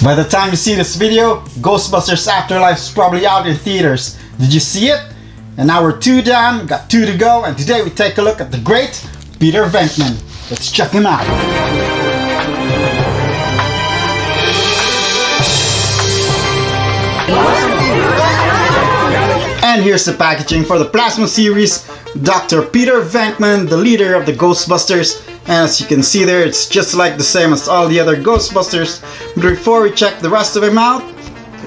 By the time you see this video, Ghostbusters Afterlife is probably out in theaters. Did you see it? And now we're 2 down, got 2 to go, and today we take a look at the great Peter Venkman. Let's check him out. And here's the packaging for the Plasma series. Dr. Peter Venkman, the leader of the Ghostbusters. And as you can see there, it's just like the same as all the other Ghostbusters. But before we check the rest of him out,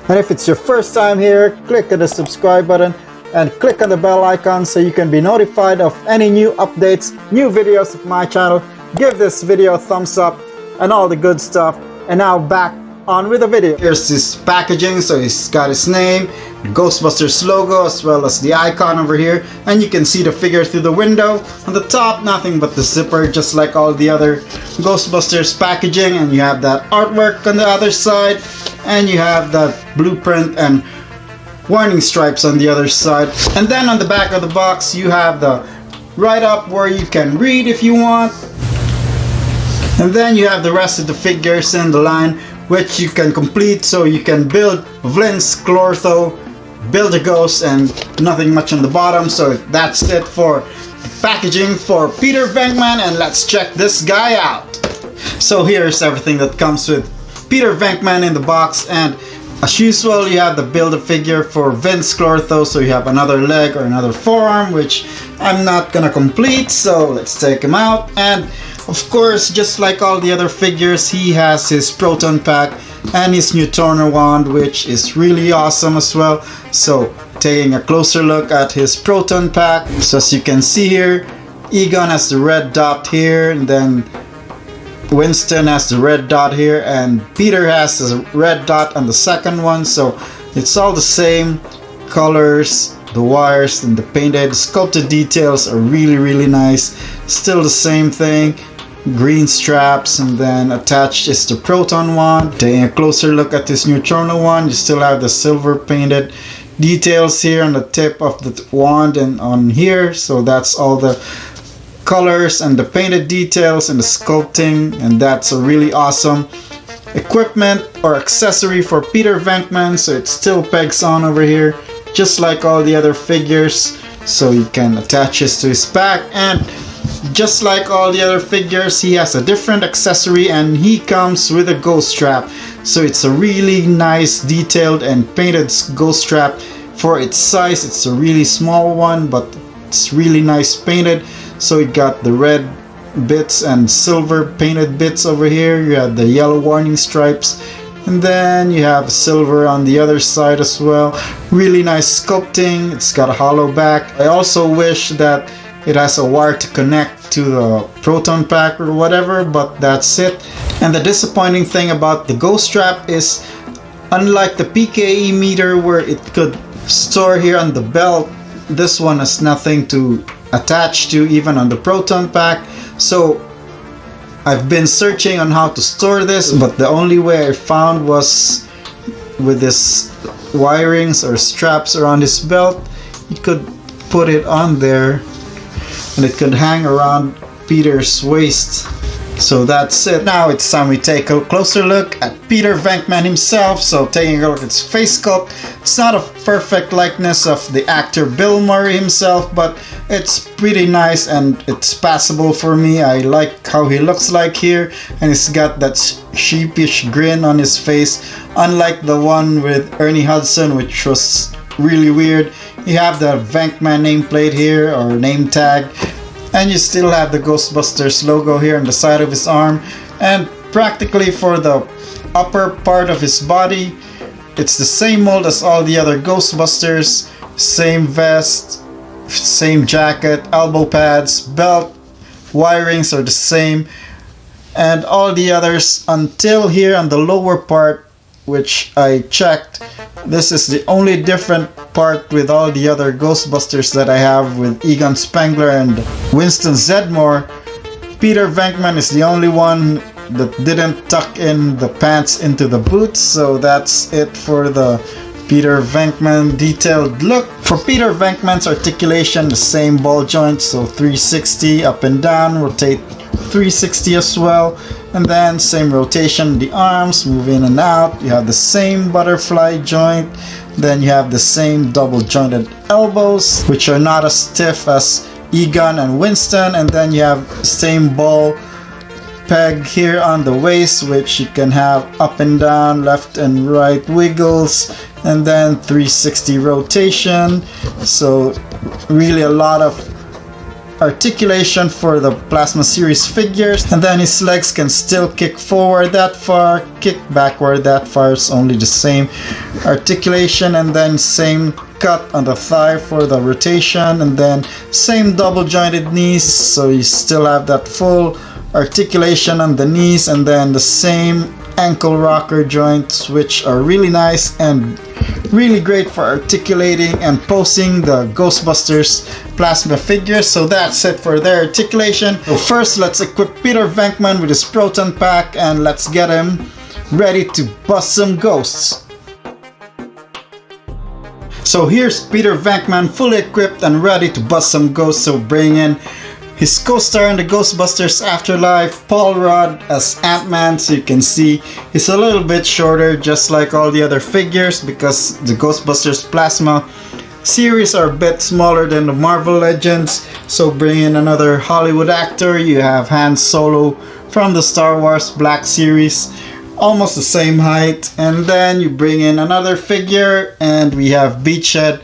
and if it's your first time here, click on the subscribe button and click on the bell icon so you can be notified of any new updates, new videos of my channel. Give this video a thumbs up and all the good stuff. And now back on with the video. Here's his packaging, so he's got his name, the Ghostbusters logo, as well as the icon over here, and you can see the figure through the window. On the top, nothing but the zipper, just like all the other Ghostbusters packaging, and you have that artwork on the other side, and you have that blueprint and warning stripes on the other side. And then on the back of the box, you have the write-up where you can read if you want. And then you have the rest of the figures in the line, which you can complete, so you can build Vince, Clortho, build a ghost, and nothing much on the bottom. So that's it for the packaging for Peter Venkman, and let's check this guy out. So here's everything that comes with Peter Venkman in the box, and as usual you have the build-a-figure for Vince Clortho, so you have another leg or another forearm, which I'm not gonna complete, so let's take him out. And of course, just like all the other figures, he has his Proton pack and his new Turner wand, which is really awesome as well. So taking a closer look at his Proton pack, so as you can see here, Egon has the red dot here, and then Winston has the red dot here, and Peter has the red dot on the second one. So it's all the same colors. The wires and the painted sculpted details are really nice. Still the same thing, green straps, and then attached is the Proton wand. Taking a closer look at this new Turner wand, you still have the silver painted details here on the tip of the wand and on here. So that's all the colors and the painted details and the sculpting, and that's a really awesome equipment or accessory for Peter Venkman. So it still pegs on over here, just like all the other figures, so you can attach this to his back. And just like all the other figures, he has a different accessory, and he comes with a ghost strap. So it's a really nice detailed and painted ghost strap. For its size, it's a really small one, but it's really nice painted. So it got the red bits and silver painted bits over here. You have the yellow warning stripes, and then you have silver on the other side as well. Really nice sculpting. It's got a hollow back. I also wish that it has a wire to connect to the Proton pack or whatever, but that's it. And the disappointing thing about the ghost strap is, unlike the PKE meter where it could store here on the belt, this one has nothing to attach to, even on the Proton pack. So I've been searching on how to store this, but the only way I found was with this wirings or straps around his belt. You could put it on there and it could hang around Peter's waist. So that's it. Now it's time we take a closer look at Peter Venkman himself. So taking a look at his face sculpt, it's not a perfect likeness of the actor Bill Murray himself, but it's pretty nice and it's passable for me. I like how he looks like here, and he's got that sheepish grin on his face, unlike the one with Ernie Hudson, which was really weird. You have the Venkman nameplate here, or name tag, and you still have the Ghostbusters logo here on the side of his arm. And practically for the upper part of his body, it's the same mold as all the other Ghostbusters. Same vest, same jacket, elbow pads, belt, wirings are the same, and all the others until here on the lower part, which I checked. This is the only different part with all the other Ghostbusters that I have, with Egon Spengler and Winston Zeddemore. Peter Venkman is the only one that didn't tuck in the pants into the boots. So that's it for the Peter Venkman detailed look. For Peter Venkman's articulation, the same ball joint, so 360 up and down, rotate 360 as well. And then same rotation, the arms move in and out. You have the same butterfly joint. Then you have the same double jointed elbows, which are not as stiff as Egon and Winston. And then you have the same ball peg here on the waist, which you can have up and down, left and right wiggles, and then 360 rotation. So really a lot of articulation for the Plasma Series figures. And then his legs can still kick forward that far, kick backward that far. It's only the same articulation. And then same cut on the thigh for the rotation, and then same double jointed knees, so you still have that full articulation on the knees. And then the same ankle rocker joints, which are really nice and really great for articulating and posing the Ghostbusters plasma figures. So that's it for their articulation. So first, let's equip Peter Venkman with his Proton pack and let's get him ready to bust some ghosts. So here's Peter Venkman fully equipped and ready to bust some ghosts. So bring in his co-star in the Ghostbusters Afterlife, Paul Rudd as Ant-Man. So you can see he's a little bit shorter, just like all the other figures, because the Ghostbusters Plasma series are a bit smaller than the Marvel Legends. So bring in another Hollywood actor. You have Han Solo from the Star Wars Black series, almost the same height. And then you bring in another figure, and we have Beachhead.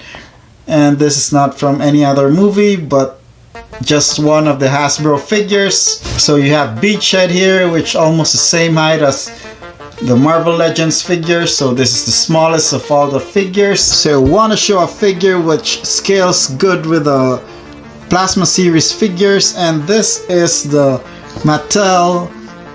And this is not from any other movie, but just one of the Hasbro figures. So you have Beachhead here, which almost the same height as the Marvel Legends figure. So this is the smallest of all the figures. So want to show a figure which scales good with the Plasma Series figures, and this is the Mattel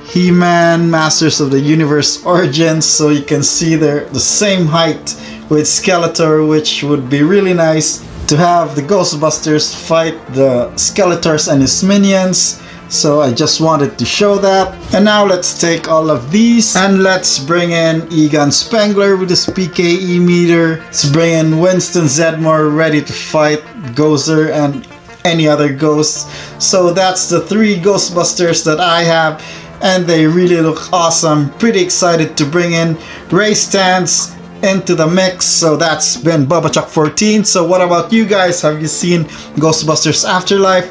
He-Man Masters of the Universe Origins. So you can see they're the same height with Skeletor, which would be really nice to have the Ghostbusters fight the Skeletors and his minions. So I just wanted to show that. And now let's take all of these and let's bring in Egon Spengler with his PKE meter. Let's bring in Winston Zedmore ready to fight Gozer and any other ghosts. So that's the 3 Ghostbusters that I have, and they really look awesome. Pretty excited to bring in Ray Stantz into the mix. So that's been BubbaChuck14. So what about you guys? Have you seen Ghostbusters Afterlife?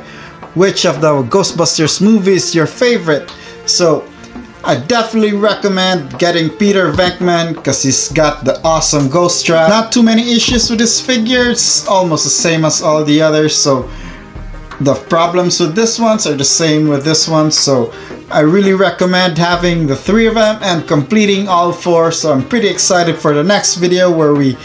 Which of the Ghostbusters movies your favorite? So I definitely recommend getting Peter Venkman because he's got the awesome ghost trap. Not too many issues with his figures, almost the same as all the others. So the problems with this ones are the same with this one. So I really recommend having the 3 of them and completing all 4. So I'm pretty excited for the next video where we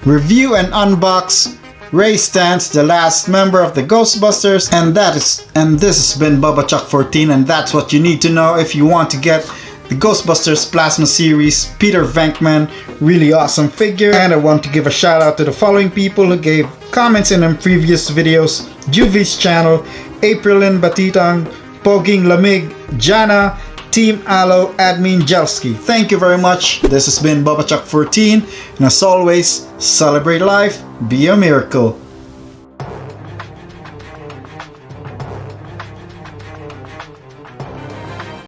review and unbox Ray Stantz, the last member of the Ghostbusters. And this has been BubbaChuck14, and that's what you need to know if you want to get the Ghostbusters Plasma Series Peter Venkman. Really awesome figure. And I want to give a shout out to the following people who gave comments in previous videos: Juvi's channel, Aprilyn Batitang, Poging Lamig, Jana, Team Aloe, Admin Jelski. Thank you very much. This has been BubbaChuck14, and as always, celebrate life, be a miracle.